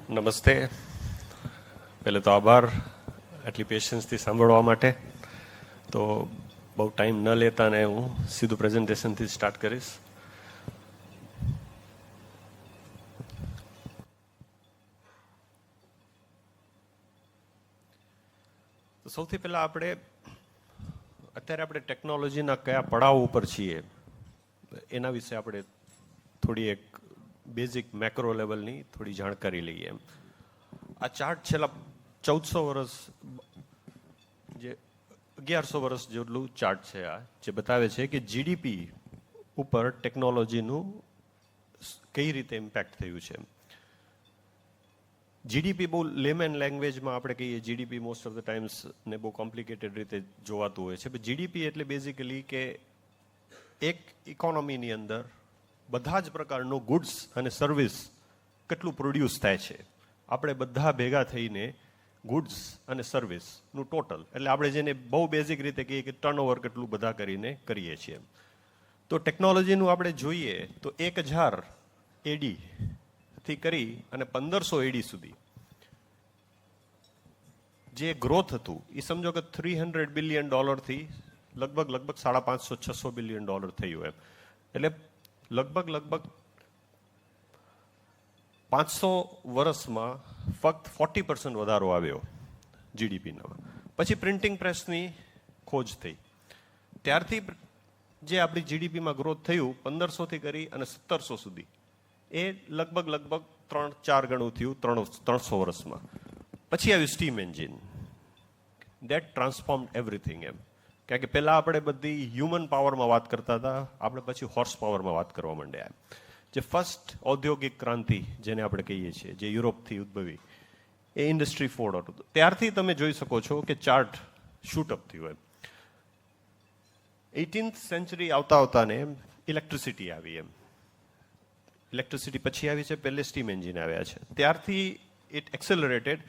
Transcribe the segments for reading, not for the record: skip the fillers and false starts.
નમસ્તે. પહેલે તો આભાર આટલી પેશન્સથી સાંભળવા માટે. તો બહુ ટાઈમ ન લેતા ને હું સીધું પ્રેઝન્ટેશનથી સ્ટાર્ટ કરીશ. તો સૌથી પહેલાં અત્યારે આપણે ટેકનોલોજીના કયા પડાવ ઉપર છીએ એના વિશે આપણે થોડી એક બેઝિક મેક્રો લેવલની થોડી જાણકારી લઈએ. આ ચાર્ટ છેલ્લા 1400 વર્ષ જે 1100 વર્ષ જેટલું ચાર્ટ છે આ જે બતાવે છે કે જીડીપી ઉપર ટેકનોલોજીનું કઈ રીતે ઇમ્પેક્ટ થયું છે. જીડીપી બહુ લેમેન લેંગ્વેજમાં આપણે કહીએ GDP most of the times ને બહુ કોમ્પ્લિકેટેડ રીતે જોવાતું હોય છે. જીડીપી એટલે બેઝિકલી કે એક ઇકોનોમીની અંદર બધા જ પ્રકારનું ગુડ્સ અને સર્વિસ કેટલું પ્રોડ્યુસ થાય છે. આપણે બધા ભેગા થઈને ગુડ્સ અને સર્વિસનું ટોટલ એટલે આપણે જેને બહુ બેઝિક રીતે કહીએ કે ટર્નઓવર કેટલું બધા કરીને કરીએ છીએ. તો ટેકનોલોજીનું આપણે જોઈએ તો 1000 એડીથી કરી અને 1500 એડી સુધી જે ગ્રોથ હતું એ સમજો કે $300 બિલિયન લગભગ $550-600 બિલિયન થયું એમ. એટલે લગભગ 500 વર્ષમાં ફક્ત 40% વધારો આવ્યો જીડીપીનો. પછી પ્રિન્ટિંગ પ્રેસની ખોજ થઈ ત્યારથી જે આપણી જીડીપીમાં ગ્રોથ થયું 1500થી કરી અને 1700 સુધી એ લગભગ 3-4 ગણું થયું 300 વર્ષમાં. પછી આવ્યું steam engine. That transformed everything એમ. કારણ કે પહેલાં આપણે બધી હ્યુમન પાવરમાં વાત કરતા હતા, આપણે પછી હોર્સ પાવરમાં વાત કરવા માંડ્યા. જે ફર્સ્ટ ઔદ્યોગિક ક્રાંતિ જેને આપણે કહીએ છીએ જે યુરોપથી ઉદ્ભવી એ ઇન્ડસ્ટ્રી 4.0 હતું. ત્યારથી તમે જોઈ શકો છો કે ચાર્ટ શૂટઅપ થયું એમ. 18th સેન્ચુરી આવતા ને ઇલેક્ટ્રિસિટી આવી એમ. ઇલેક્ટ્રિસિટી પછી આવી છે, પહેલે સ્ટીમ એન્જિન આવ્યા છે. ત્યારથી ઇટ એક્સેલરેટેડ.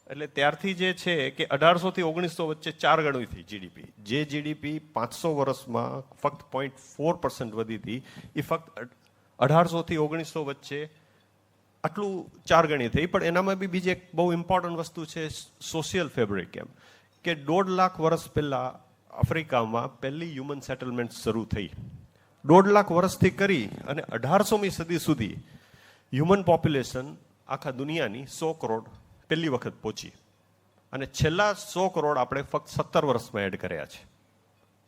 એટલે ત્યારથી જે છે કે 1800 થી 1900 વચ્ચે 4 ગણું થઈ જીડીપી. જે જીડીપી 500 વર્ષમાં ફક્ત 0.4% વધી હતી એ ફક્ત 1800 થી 1900 વચ્ચે આટલું 4 ગણી થઈ. પણ એનામાં બી બીજી એક બહુ ઇમ્પોર્ટન્ટ વસ્તુ છે સોશિયલ ફેબ્રિક એમ. કે 1.5 લાખ વર્ષ પહેલાં આફ્રિકામાં પહેલી હ્યુમન સેટલમેન્ટ શરૂ થઈ. 1.5 લાખ વર્ષથી કરી અને 1800મી સદી સુધી હ્યુમન પોપ્યુલેશન આખા દુનિયાની 100 કરોડ પહેલી વખત પહોંચી. અને છેલ્લા 100 કરોડ આપણે ફક્ત 17 વર્ષમાં એડ કર્યા છે.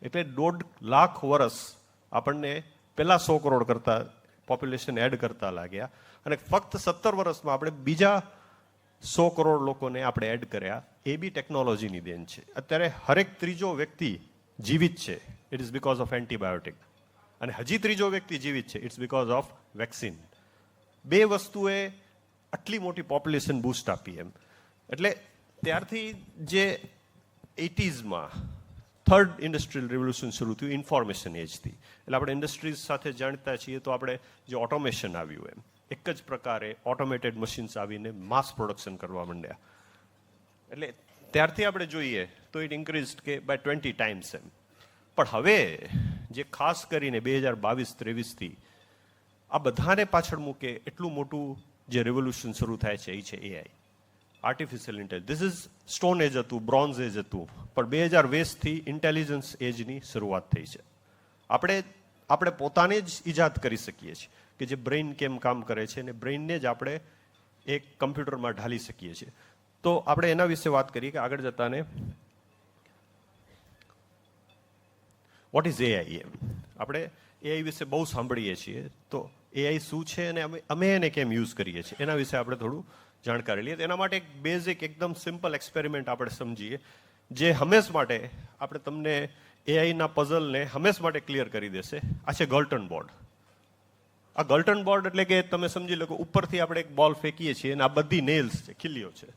એટલે 1.5 લાખ વર્ષ આપણને પહેલા 100 કરોડ કરતાં પોપ્યુલેશન એડ કરતા લાગ્યા અને ફક્ત 17 વર્ષમાં આપણે બીજા 100 કરોડ લોકોને આપણે એડ કર્યા. એ બી ટેકનોલોજીની દેન છે. અત્યારે હરેક ત્રીજો વ્યક્તિ જીવિત છે it is because of antibiotic. અને હજી ત્રીજો વ્યક્તિ જીવિત છે ઇટ્સ બિકોઝ ઓફ વેક્સિન. બે વસ્તુએ આટલી મોટી પોપ્યુલેશન બૂસ્ટ આપી એમ. એટલે ત્યારથી જે 80sમાં થર્ડ ઇન્ડસ્ટ્રીયલ રિવોલ્યુશન શરૂ થયું ઇન્ફોર્મેશન એજથી. એટલે આપણે ઇન્ડસ્ટ્રીઝ સાથે જાણતા છીએ તો આપણે જે ઓટોમેશન આવ્યું એમ એક જ પ્રકારે ઓટોમેટેડ મશીન્સ આવીને માસ પ્રોડક્શન કરવા માંડ્યા. એટલે ત્યારથી આપણે જોઈએ તો ઇટ ઇન્ક્રીઝ કે બાય 20 ટાઈમ્સ એમ. પણ હવે જે ખાસ કરીને 2022-23થી આ બધાને પાછળ મૂકે એટલું મોટું જે રેવોલ્યુશન શરૂ થાય છે એ છે AI, artificial intelligence. This is stone age હતું, બ્રોન્ઝ એજ હતું, પણ 2020થી ઇન્ટેલિજન્સ એજની શરૂઆત થઈ છે. આપણે પોતાને જ ઈજાદ કરી શકીએ છીએ કે જે બ્રેઇન કેમ કામ કરે છે અને બ્રેઇનને જ આપણે એક કમ્પ્યુટરમાં ઢાલી શકીએ છીએ. તો આપણે એના વિશે વાત કરીએ કે આગળ જતાને વોટ ઇઝ એઆઈ એમ. આપણે એઆઈ વિશે બહુ સાંભળીએ છીએ. તો એઆઈ શું છે અને અમે એને કેમ યુઝ કરીએ છીએ એના વિશે આપણે થોડું જાણકારી લઈએ. એના માટે એક બેઝિક એકદમ સિમ્પલ એક્સપેરિમેન્ટ આપણે સમજીએ જે હંમેશ માટે આપણે તમને એઆઈના પઝલને હંમેશ માટે ક્લિયર કરી દેશે. આ છે ગલ્ટન બોર્ડ. આ ગલ્ટન બોર્ડ એટલે કે તમે સમજી લો કે ઉપરથી આપણે એક બોલ ફેંકીએ છીએ અને આ બધી નેલ્સ છે, ખીલીઓ છે.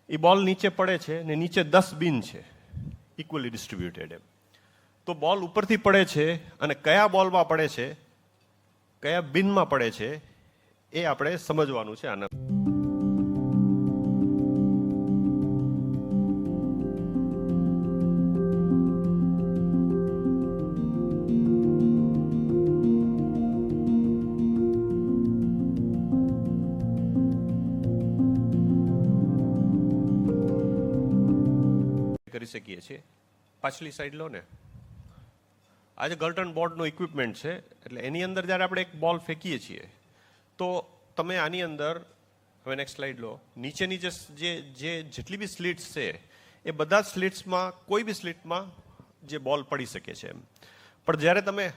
એ બોલ નીચે પડે છે ને નીચે 10 બિન છે ઇક્વલી ડિસ્ટ્રીબ્યુટેડ એમ. તો બોલ ઉપરથી પડે છે અને કયા બોલમાં પડે છે, કયા બિનમાં પડે છે એ આપણે સમજવાનું છે આના. કરી શકીએ છીએ. પાછલી સાઈડ લો ને. આજે ગર્ટન બોર્ડનું ઇક્વિપમેન્ટ છે, એટલે એની અંદર જ્યારે આપણે એક બોલ ફેંકીએ છીએ તો તમે આની અંદર, હવે નેક્સ્ટ સ્લાઇડ લો, નીચેની જે જેટલી બી સ્લિટ્સ છે એ બધા જ સ્લિટ્સમાં કોઈ બી સ્લિટમાં જે બોલ પડી શકે છે એમ. પણ જ્યારે તમે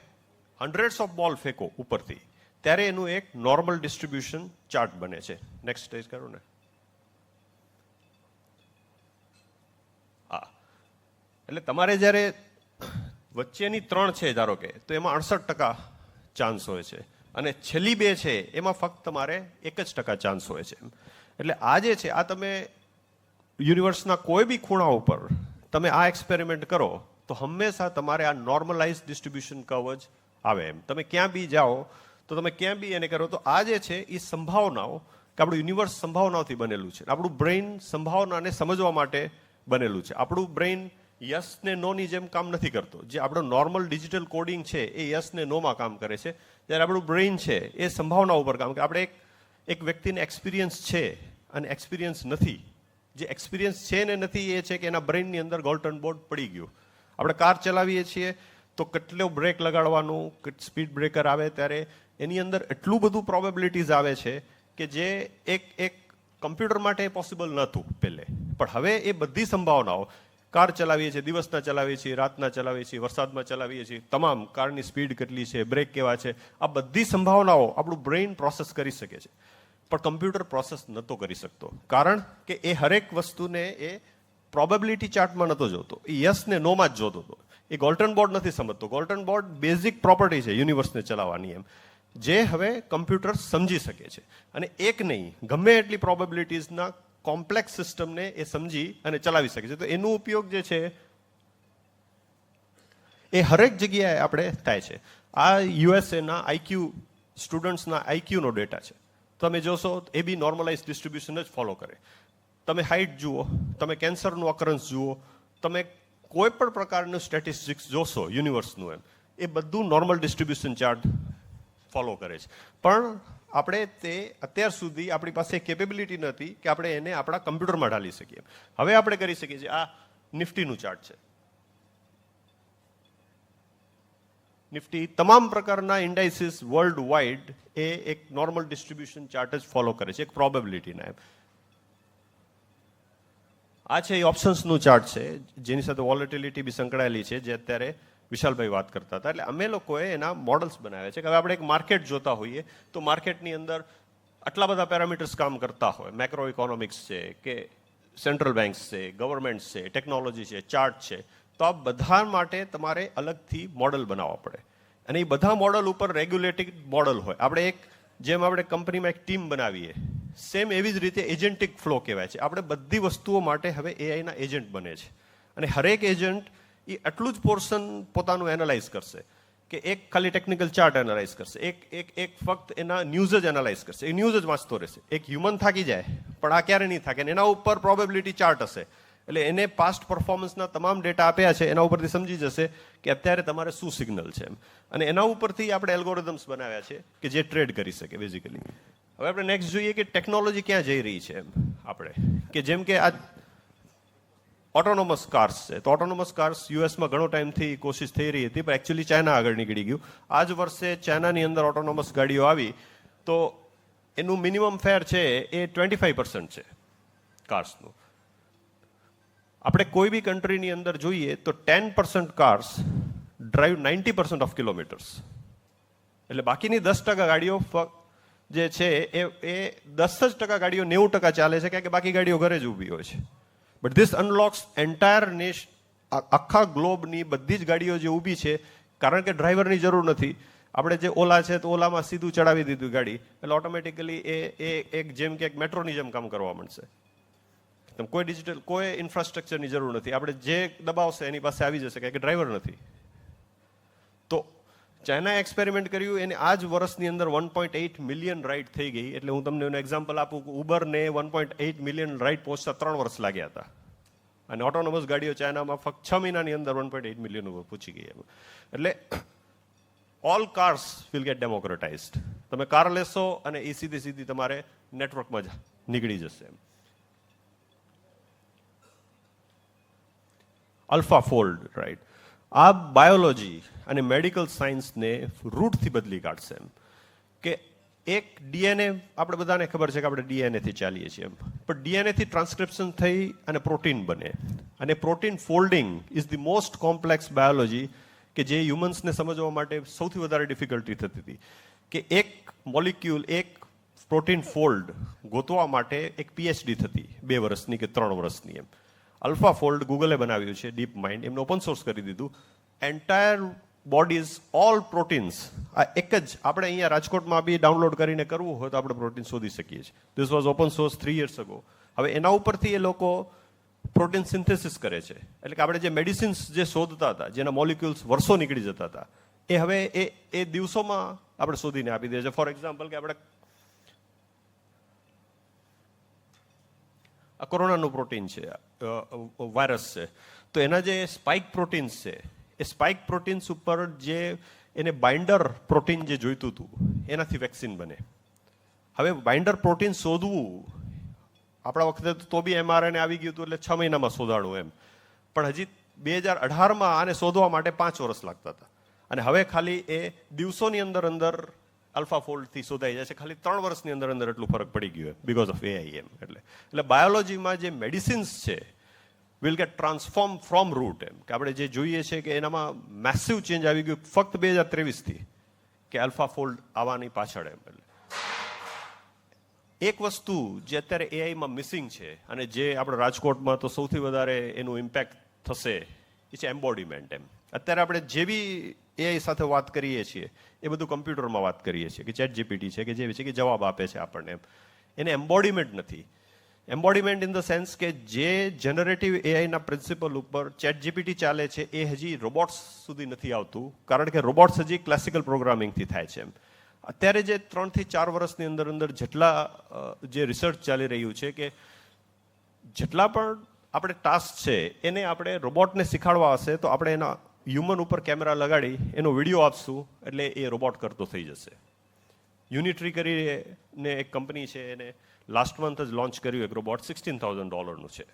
હંડ્રેડ્સ ઓફ બોલ ફેંકો ઉપરથી ત્યારે એનું એક નોર્મલ ડિસ્ટ્રીબ્યુશન ચાર્ટ બને છે. નેક્સ્ટ સ્ટેજ કરો ને. હા, એટલે તમારે જ્યારે વચ્ચેની 3 છે ધારો કે, તો એમાં 68% ચાન્સ હોય છે અને છેલ્લી 2 છે એમાં ફક્ત તમારે 1% ચાન્સ હોય છે. એટલે આ જે છે, આ તમે યુનિવર્સના કોઈ બી ખૂણા ઉપર તમે આ એક્સપેરિમેન્ટ કરો તો હંમેશા તમારે આ નોર્મલાઇઝ ડિસ્ટ્રીબ્યુશન કર્વ જ આવે એમ. તમે ક્યાં બી જાઓ તો તમે ક્યાં બી એને કરો તો આ જે છે એ સંભાવનાઓ, કે આપણું યુનિવર્સ સંભાવનાઓથી બનેલું છે. આપણું બ્રેઇન સંભાવનાને સમજવા માટે બનેલું છે. આપણું બ્રેઇન યસ ને નો ની જેમ કામ નથી કરતો. જે આપણો નોર્મલ ડિજિટલ કોડિંગ છે એ યસ ને નોમાં કામ કરે છે, જ્યારે આપણું બ્રેઇન છે એ સંભાવના ઉપર કામ કરે. આપણે એક વ્યક્તિને એક્સપિરિયન્સ છે અને એક્સપિરિયન્સ નથી. જે એક્સપિરિયન્સ છે ને નથી એ છે કે એના બ્રેઇનની અંદર ગોલ્ટન બોર્ડ પડી ગયું. આપણે કાર ચલાવીએ છીએ તો કેટલો બ્રેક લગાડવાનું, સ્પીડ બ્રેકર આવે ત્યારે એની અંદર એટલું બધું પ્રોબેબિલિટીઝ આવે છે કે જે એક કમ્પ્યુટર માટે પોસિબલ નહોતું પહેલે. પણ હવે એ બધી સંભાવનાઓ, કાર ચલાવીએ છીએ, દિવસના ચલાવીએ છીએ, રાતના ચલાવીએ છીએ, વરસાદમાં ચલાવીએ છીએ, તમામ કારની સ્પીડ કેટલી છે, બ્રેક કેવા છે, આ બધી સંભાવનાઓ આપણું બ્રેઇન પ્રોસેસ કરી શકે છે. પણ કમ્પ્યુટર પ્રોસેસ નહોતો કરી શકતો, કારણ કે એ હરેક વસ્તુને એ પ્રોબેબિલિટી ચાર્ટમાં નહોતો જોતો, એ યસ ને નોમાં જ જોતો હતો. એ ગોલ્ટન બોર્ડ નથી સમજતો. ગોલ્ટન બોર્ડ બેઝિક પ્રોપર્ટી છે યુનિવર્સને ચલાવવાની એમ, જે હવે કમ્પ્યુટર સમજી શકે છે. અને એક નહીં, ગમે એટલી પ્રોબેબિલિટીઝના કોમ્પ્લેક્સ સિસ્ટમને એ સમજી અને ચલાવી શકે છે. તો એનો ઉપયોગ જે છે એ હરેક જગ્યાએ આપણે થાય છે. આ યુએસએના આઈક્યુ સ્ટુડન્ટ્સના આઈક્યુનો ડેટા છે. તમે જોશો એ બી નોર્મલાઇઝ ડિસ્ટ્રીબ્યુશન જ ફોલો કરે. તમે હાઇટ જુઓ, તમે કેન્સરનું અકરન્સ જુઓ, તમે કોઈ પણ પ્રકારનું સ્ટેટિસ્ટિક્સ જોશો યુનિવર્સનું એમ, એ બધું નોર્મલ ડિસ્ટ્રીબ્યુશન ચાર્ટ ફોલો કરે છે. પણ આપણે તે અત્યાર સુધી આપણી પાસે કેપેબિલિટી નથી કે આપણે એને આપણા કમ્પ્યુટરમાં ઢાલી શકીએ. હવે આપણે કરી શકીએ છીએ. આ નિફ્ટીનું ચાર્ટ છે. નિફ્ટી તમામ પ્રકારના ઇન્ડાઇસીસ વર્લ્ડ વાઇડ એ એક નોર્મલ ડિસ્ટ્રીબ્યુશન ચાર્ટ જ ફોલો કરે છે, એક પ્રોબેબિલિટીના એમ. આ છે એ ઓપ્શન્સનું ચાર્ટ છે, જેની સાથે વોલેટિલિટી બી સંકળાયેલી છે, જે અત્યારે વિશાલભાઈ વાત કરતા હતા. એટલે અમે લોકોએ એના મોડલ્સ બનાવ્યા છે કે હવે આપણે એક માર્કેટ જોતા હોઈએ તો માર્કેટની અંદર આટલા બધા પેરામીટર્સ કામ કરતા હોય. મેક્રો ઇકોનોમિક્સ છે કે સેન્ટ્રલ બેન્ક્સ છે, ગવર્મેન્ટ્સ છે, ટેકનોલોજી છે, ચાર્ટ છે. તો આ બધા માટે તમારે અલગથી મોડલ બનાવવા પડે. અને એ બધા મોડલ ઉપર રેગ્યુલેટેડ મોડલ હોય. આપણે જેમ આપણે કંપનીમાં એક ટીમ બનાવીએ, સેમ એવી જ રીતે એજન્ટિક ફ્લો કહેવાય છે. આપણે બધી વસ્તુઓ માટે હવે એઆઈના એજન્ટ બને છે. અને હરેક એજન્ટ એ આટલું જ પોર્શન પોતાનું એનાલાઇઝ કરશે કે એક ખાલી ટેકનિકલ ચાર્ટ એનાલાઇઝ કરશે, એક ફક્ત એના ન્યૂઝ જ એનાલાઇઝ કરશે, એ ન્યૂઝ જ વાંચતો રહેશે. એક હ્યુમન થાકી જાય પણ આ ક્યારે નહીં થાકે. એના ઉપર પ્રોબેબિલિટી ચાર્ટ હશે, એટલે એને પાસ્ટ પરફોર્મન્સના તમામ ડેટા આપ્યા છે એના ઉપરથી સમજી જશે કે અત્યારે તમારે શું સિગ્નલ છે એમ. અને એના ઉપરથી આપણે એલ્ગોરિધમ્સ બનાવ્યા છે કે જે ટ્રેડ કરી શકે બેઝિકલી. હવે આપણે નેક્સ્ટ જોઈએ કે ટેકનોલોજી ક્યાં જઈ રહી છે એમ. આપણે કે જેમ કે આ ઓટોનોમસ કાર્સ છે, તો ઓટોનોમસ કાર્સ યુએસમાં ઘણો ટાઈમથી કોશિશ થઈ રહી હતી, પણ એકચ્યુઅલી ચાઇના આગળ નીકળી ગયું. આ જ વર્ષે ચાઇનાની અંદર ઓટોનોમસ ગાડીઓ આવી તો એનું મિનિમમ ફેર છે એ 25% છે કાર્સનું. આપણે કોઈ બી કન્ટ્રીની અંદર જોઈએ તો 10% કાર્સ ડ્રાઈવ 90% ઓફ કિલોમીટર્સ. એટલે બાકીની 10% ગાડીઓ જે છે એ 10% ગાડીઓ 90% ચાલે છે, કારણ કે બાકી ગાડીઓ ઘરે જ ઊભી હોય છે. બટ ધીસ અનલોક્સ એન્ટાયર આખા ગ્લોબની બધી જ ગાડીઓ જે ઊભી છે, કારણ કે ડ્રાઈવરની જરૂર નથી. આપણે જે ઓલા છે તો ઓલામાં સીધું ચડાવી દીધું ગાડી, એટલે ઓટોમેટિકલી એ એક જેમ કે એક મેટ્રોની જેમ કામ કરવા માંડશે. કોઈ ડિજિટલ કોઈ ઇન્ફ્રાસ્ટ્રક્ચરની જરૂર નથી. આપણે જે દબાવશે એની પાસે આવી જશે, કારણ કે ડ્રાઈવર નથી. તો ચાઇનાએ એક્સપેરિમેન્ટ કર્યું, એને આ જ વર્ષની અંદર 1.8 મિલિયન રાઇડ થઈ ગઈ. એટલે હું તમને એનું એક્ઝામ્પલ આપું, ઉબરને 1.8 મિલિયન રાઇડ પહોંચતા 3 વર્ષ લાગ્યા હતા. અને ઓટોનોમસ ગાડીઓ ચાઇનામાં ફક્ત 6 મહિનાની અંદર 1.8 મિલિયન ઉપર પહોંચી ગઈ. એટલે ઓલ કાર્સ વિલ ગેટ ડેમોક્રેટાઇઝડ. તમે કાર લેશો અને એ સીધી તમારે નેટવર્કમાં જ નીકળી જશે. અલ્ફાફોલ્ડ, રાઈટ. આ બાયોલોજી અને મેડિકલ સાયન્સને રૂટથી બદલી કાઢશે એમ. કે એક ડીએનએ, આપણે બધાને ખબર છે કે આપણે ડીએનએથી ચાલીએ છીએ એમ, પણ ડીએનએથી ટ્રાન્સક્રિપ્શન થઈ અને પ્રોટીન બને. અને protein folding is the most complex biology કે જે હ્યુમન્સને સમજવા માટે સૌથી વધારે ડિફિકલ્ટી થતી હતી. કે એક મોલિક્યુલ, એક પ્રોટીન ફોલ્ડ ગોતવા માટે એક પીએચડી થતી 2 વર્ષની કે 3 વર્ષની એમ. અલ્ફા ફોલ્ડ ગૂગલે બનાવ્યું છે, ડીપ માઇન્ડ, એમને ઓપન સોર્સ કરી દીધું. એન્ટાયર બોડીઝ, ઓલ પ્રોટીન્સ, આ એક જ આપણે અહીંયા રાજકોટમાં બી ડાઉનલોડ કરીને કરવું હોય તો આપણે પ્રોટીન શોધી શકીએ છીએ. This was open source 3 years ago. હવે એના ઉપરથી એ લોકો પ્રોટીન સિન્થેસિસ કરે છે. એટલે કે આપણે જે મેડિસિન્સ જે શોધતા હતા, જેના મોલિક્યુલ્સ વર્ષો નીકળી જતા હતા, એ હવે એ દિવસોમાં આપણે શોધીને આપી દે છે. ફોર એક્ઝામ્પલ, કે આપણે આ કોરોનાનું પ્રોટીન છે, વાયરસ છે, તો એના જે સ્પાઇક પ્રોટીન્સ છે, એ સ્પાઇક પ્રોટીન્સ ઉપર જે એને બાઇન્ડર પ્રોટીન જે જોઈતું હતું એનાથી વેક્સિન બને. હવે બાઇન્ડર પ્રોટીન શોધવું આપણા વખતે તો બી એમઆરએનએ આવી ગયું હતું એટલે 6 મહિનામાં શોધાડું એમ, પણ હજી 2018માં આને શોધવા માટે 5 વર્ષ લાગતા હતા. અને હવે ખાલી એ દિવસોની અંદર અલ્ફાફોલ્ડથી શોધાઈ જાય છે. ખાલી 3 વર્ષની અંદર એટલું ફરક પડી ગયું બિકોઝ ઓફ એઆઈ એમ. એટલે બાયોલોજીમાં જે મેડિસિન્સ છે will get transform from root એમ. કે આપણે જે જોઈએ છે કે એનામાં મેસિવ ચેન્જ આવી ગયું ફક્ત 2023થી કે અલ્ફાફોલ્ડ આવવાની પાછળ એમ. એટલે એક વસ્તુ જે અત્યારે એઆઈમાં મિસિંગ છે અને જે આપણે રાજકોટમાં તો સૌથી વધારે એનું ઇમ્પેક્ટ થશે એ છે એમ્બોડીમેન્ટ એમ. અત્યારે આપણે જે બી એઆઈ સાથે વાત કરીએ છીએ એ બધું કમ્પ્યુટરમાં વાત કરીએ છીએ, કે ચેટ જીપીટી છે કે જે છે કે જવાબ આપે છે આપણને એમ. એને એમ્બોડીમેન્ટ નથી. એમ્બોડીમેન્ટ ઇન ધ સેન્સ કે જે જનરેટિવ એઆઈના પ્રિન્સિપલ ઉપર ચેટ જીપીટી ચાલે છે એ હજી રોબોટ્સ સુધી નથી આવતું, કારણ કે રોબોટ્સ હજી ક્લાસિકલ પ્રોગ્રામિંગથી થાય છે એમ. અત્યારે જે 3 થી 4 વર્ષની અંદર જેટલા જે રિસર્ચ ચાલી રહ્યું છે કે જેટલા પણ આપણે ટાસ્ક છે એને આપણે રોબોટને શીખવાડવા હશે તો આપણે એના હ્યુમન ઉપર કેમેરા લગાડી એનો વિડીયો આપશું એટલે એ રોબોટ કરતો થઈ જશે. યુનિટ્રી કરીને એક કંપની છે, એને લાસ્ટ મંથ જ લોન્ચ કર્યું એક રોબોટ, $16,000 છે.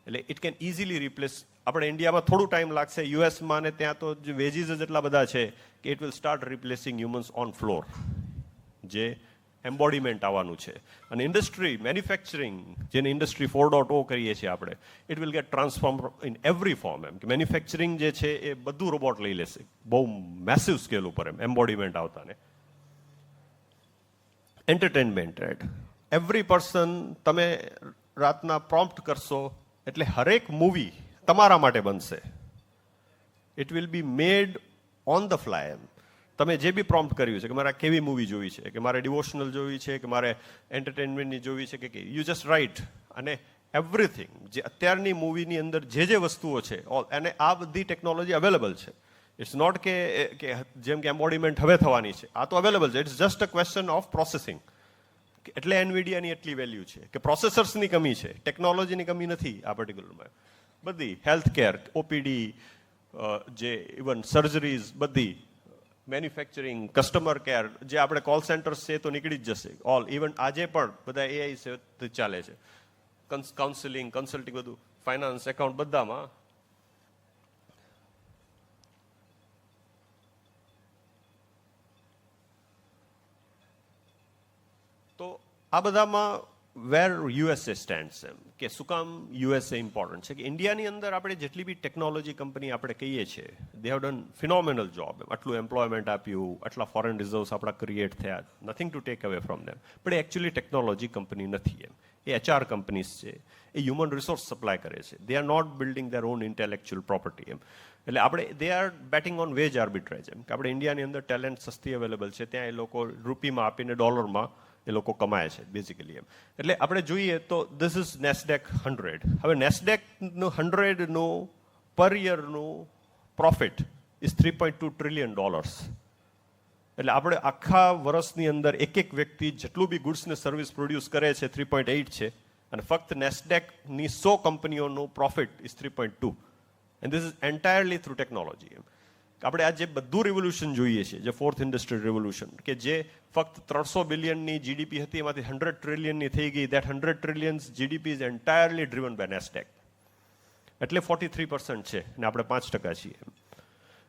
એટલે ઇટ કેન ઇઝીલી રિપ્લેસ. આપણે ઇન્ડિયામાં થોડું ટાઈમ લાગશે, યુએસમાં ને ત્યાં તો વેજીસ જ એટલા બધા છે કે it will start replacing humans on floor, જે એમ્બોડીમેન્ટ આવવાનું છે. અને ઇન્ડસ્ટ્રી, મેન્યુફેક્ચરિંગ, જેને ઇન્ડસ્ટ્રી 4.0 કહીએ છીએ આપણે, it will get transform in every form એમ. કે મેન્યુફેક્ચરિંગ જે છે એ બધું રોબોટ લઈ લેશે બહુ મેસિવ સ્કેલ ઉપર એમ, એમ્બોડીમેન્ટ આવતા ને. Entertainment, right. એવરી પર્સન, તમે રાતના પ્રોમ્પ્ટ કરશો એટલે હરેક મૂવી તમારા માટે બનશે. It will be made on the fly એમ. તમે જે બી પ્રોમ્પ્ટ કર્યું છે કે મારે કેવી મૂવી જોવી છે, કે મારે ડિવોશનલ જોવી છે, કે મારે એન્ટરટેનમેન્ટની જોવી છે, કે યુ જસ્ટ રાઇટ. અને એવરીથિંગ જે અત્યારની મૂવીની અંદર જે વસ્તુઓ છે અને આ બધી ટેકનોલોજી અવેલેબલ છે. ઇટ્સ નોટ કે જેમ કે એમ્બોડીમેન્ટ હવે થવાની છે, આ તો અવેલેબલ છે. It's just a question of processing. એટલે એનવીડિયાની એટલી વેલ્યુ છે કે પ્રોસેસર્સની કમી છે, ટેકનોલોજીની કમી નથી. આ પર્ટિક્યુલરમાં બધી હેલ્થ કેર, ઓપીડી, જે ઇવન સર્જરીઝ, બધી મેન્યુફેક્ચરિંગ, કસ્ટમર કેર, જે આપણે કોલ સેન્ટર્સ છે તો નીકળી જ જશે ઓલ. ઇવન આજે પણ બધા એઆઈ છે ચાલે છે. કાઉન્સેલિંગ, કન્સલ્ટિંગ, બધું, ફાઇનાન્સ, એકાઉન્ટ, બધામાં. તો આ બધામાં વેર યુએસએ સ્ટેન્ડ્સ એમ, કે શું કામ યુએસએ ઇમ્પોર્ટન્ટ છે. કે ઇન્ડિયાની અંદર આપણે જેટલી બી ટેકનોલોજી કંપની આપણે કહીએ છીએ, they have done phenomenal job એમ. આટલું એમ્પ્લોયમેન્ટ આપ્યું, આટલા ફોરેન રિઝર્વ્સ આપણા ક્રિએટ થયા, nothing to take away from them. પણ એ એકચ્યુઅલી ટેકનોલોજી કંપની નથી એમ. એ એચઆર કંપનીઝ છે, એ હ્યુમન રિસોર્સ સપ્લાય કરે છે. They are not building their own intellectual property એમ. એટલે આપણે they are betting on wage arbitrage એમ. કે આપણે ઇન્ડિયાની અંદર ટેલેન્ટ સસ્તી અવેલેબલ છે, ત્યાં એ લોકો રૂપીમાં આપીને ડોલરમાં એ લોકો કમાય છે બેઝિકલી એમ. એટલે આપણે જોઈએ તો ધીસ ઇઝ નેસ્ડેક 100. હવે નેસ્ડેકનું 100નું પર યરનું પ્રોફિટ ઇઝ $3.2 trillion. એટલે આપણે આખા વર્ષની અંદર એક વ્યક્તિ જેટલું બી ગુડ્સ ને સર્વિસ પ્રોડ્યુસ કરે છે 3.8 છે, અને ફક્ત નેસ્ડેકની 100 કંપનીઓનું profit is 3.2. And this is entirely through technology એમ. આપણે આ જે બધું રિવોલ્યુશન જોઈએ છે, જે 4th ઇન્ડસ્ટ્રીયલ રિવોલ્યુશન, કે જે ફક્ત 300 બિલિયનની જીડીપી હતી એમાંથી 100 ટ્રિલિયનની થઈ ગઈ. That 100 trillions GDP is entirely driven by Nasdaq. એટલે 43% છે ને આપણે 5% છીએ.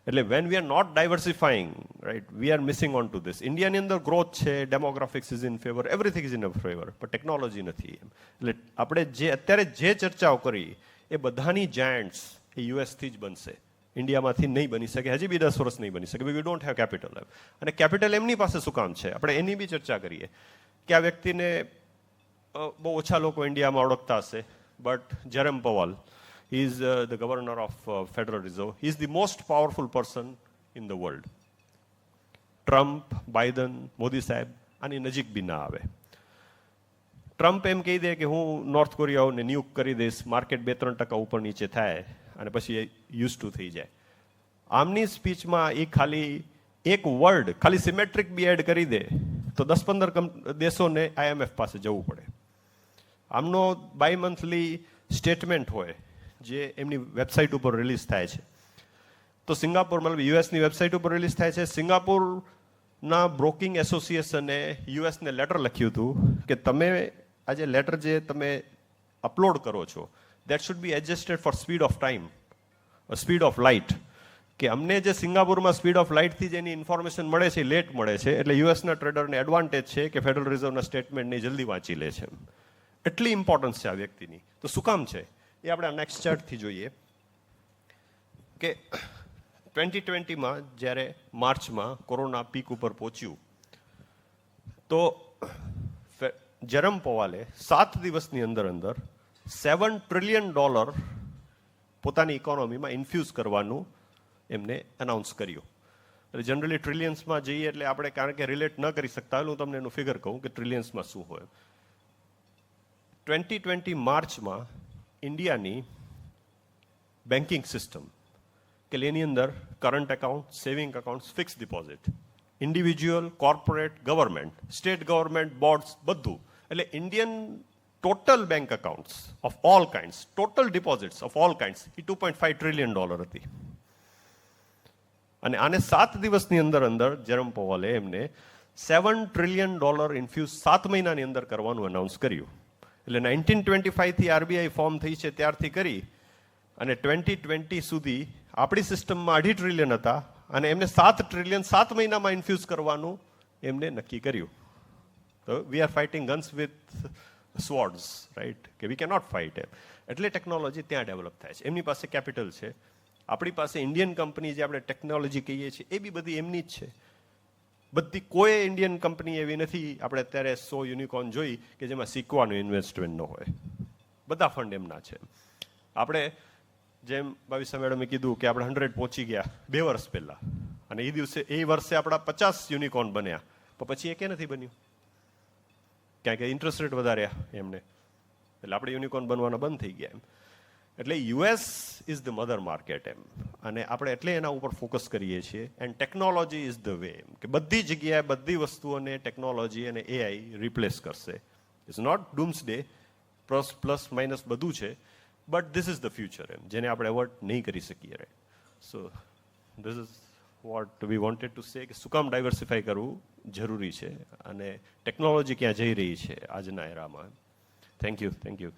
એટલે when we are not diversifying, right, we are missing on to this. ઇન્ડિયાની અંદર ગ્રોથ છે, demographics is in favour, everything is in favour, પણ ટેકનોલોજી નથી. એટલે આપણે જે અત્યારે જે ચર્ચાઓ કરી એ બધાની જાયન્ટ્સ એ યુએસથી જ બનશે, ઇન્ડિયામાંથી નહીં બની શકે, હજી બી 10 વર્ષ નહીં બની શકે. We don't have capital. અને કેપિટલ એમની પાસે શું કામ છે? આપણે એની બી ચર્ચા કરીએ કે આ વ્યક્તિને બહુ ઓછા લોકો ઇન્ડિયામાં ઓળખતા હશે, but જેરમ પવાલ, he is the governor of Federal Reserve. He is the most powerful person in the world. Trump, Biden, Modi સાહેબ આની નજીક બી ના આવે. ટ્રમ્પ એમ કહી દે કે હું નોર્થ કોરિયાઓને નિયુક્ત કરી દઈશ, માર્કેટ 2-3% ઉપર નીચે થાય અને પછી એ યુઝ ટુ થઈ જાય. આમની સ્પીચમાં એ ખાલી એક વર્ડ, ખાલી સિમેટ્રિક બી એડ કરી દે તો 10-15 દેશોને IMF પાસે જવું પડે. આમનો બાય મંથલી સ્ટેટમેન્ટ હોય જે એમની વેબસાઇટ ઉપર રિલીઝ થાય છે. તો સિંગાપુર, મતલબ યુએસની વેબસાઇટ ઉપર રિલીઝ થાય છે. સિંગાપુરના બ્રોકિંગ એસોસિએશને યુએસને લેટર લખ્યું હતું કે તમે આ જે લેટર જે તમે અપલોડ કરો છો, that should be adjusted for speed of time, speed of light. કે અમને જે સિંગાપુરમાં સ્પીડ ઓફ લાઇટથી જેની ઇન્ફોર્મેશન મળે છે લેટ મળે છે, એટલે યુએસના ટ્રેડરને એડવાન્ટેજ છે કે ફેડરલ રિઝર્વના સ્ટેટમેન્ટને જલ્દી વાંચી લે છે. એટલી ઇમ્પોર્ટન્સ છે આ વ્યક્તિની. તો શું કામ છે એ આપણે નેક્સ્ટ ચાર્ટથી જોઈએ કે 2020માં જ્યારે માર્ચમાં કોરોના પીક ઉપર પહોંચ્યું તો જેરમ પવાલે 7 દિવસની અંદર $7 ટ્રિલિયન પોતાની ઇકોનોમીમાં ઇન્ફ્યુઝ કરવાનું એમને અનાઉન્સ કર્યું. એટલે જનરલી ટ્રિલિયન્સમાં જઈએ એટલે આપણે કારણ કે રિલેટ ન કરી શકતા હોય, હું તમને એનું ફિગર કહું કે ટ્રિલિયન્સમાં શું હોય. 2020 માર્ચમાં ઇન્ડિયાની બેન્કિંગ સિસ્ટમ કે એની અંદર current account, saving account, fix deposit, individual, corporate, government, state government, boards, બધું. એટલે Indian total bank accounts of all kinds, total deposits of all kinds A $2.5 trillion હતી. અને આને 7 દિવસની અંદર જેરમ પવાલે એમને $7 ટ્રિલિયન ઇન્ફ્યુઝ 7 મહિનાની અંદર કરવાનું અનાઉન્સ કર્યું. એટલે 1925થી આરબીઆઈ ફોર્મ થઈ છે ત્યારથી કરી અને 2020 સુધી આપણી સિસ્ટમમાં $2.5 ટ્રિલિયન હતા અને એમને 7 ટ્રિલિયન 7 મહિનામાં ઇન્ફ્યુઝ કરવાનું એમને નક્કી કર્યું. તો we are fighting guns with swords, right, કે વી કેનોટ ફાઇટ એમ. એટલે ટેકનોલોજી ત્યાં ડેવલપ થાય છે. એમની પાસે કેપિટલ છે. આપણી પાસે ઇન્ડિયન કંપની જે આપણે ટેકનોલોજી કહીએ છીએ એ બી બધી એમની જ છે. બધી કોઈ ઇન્ડિયન કંપની એવી નથી, આપણે અત્યારે 100 યુનિકોર્ન જોઈ કે જેમાં શીખવાનું ઇન્વેસ્ટમેન્ટ ન હોય. બધા ફંડ એમના છે. આપણે જેમ ભાવિસા મેડમે કીધું કે આપણે 100 પહોંચી ગયા 2 વર્ષ પહેલા અને એ વર્ષે આપણા 50 યુનિકોર્ન બન્યા, પણ પછી એ કે નથી બન્યું કારણ કે ઇન્ટરેસ્ટ રેટ વધાર્યા એમને, એટલે આપણે યુનિકોર્ન બનવાના બંધ થઈ ગયા એમ. એટલે US is the mother market એમ, અને આપણે એટલે એના ઉપર ફોકસ કરીએ છીએ. And technology is the way, કે બધી જગ્યાએ બધી વસ્તુઓને ટેકનોલોજી અને એઆઈ રિપ્લેસ કરશે. It's not doomsday, plus minus બધું છે, but this is the future એમ, જેને આપણે એવોર્ડ નહીં કરી શકીએ. Right, so this is what we wanted to say, કે શું કામ ડાયવર્સિફાઈ કરવું જરૂરી છે અને ટેકનોલોજી ક્યાં જઈ રહી છે આજના એરામાં. Thank you.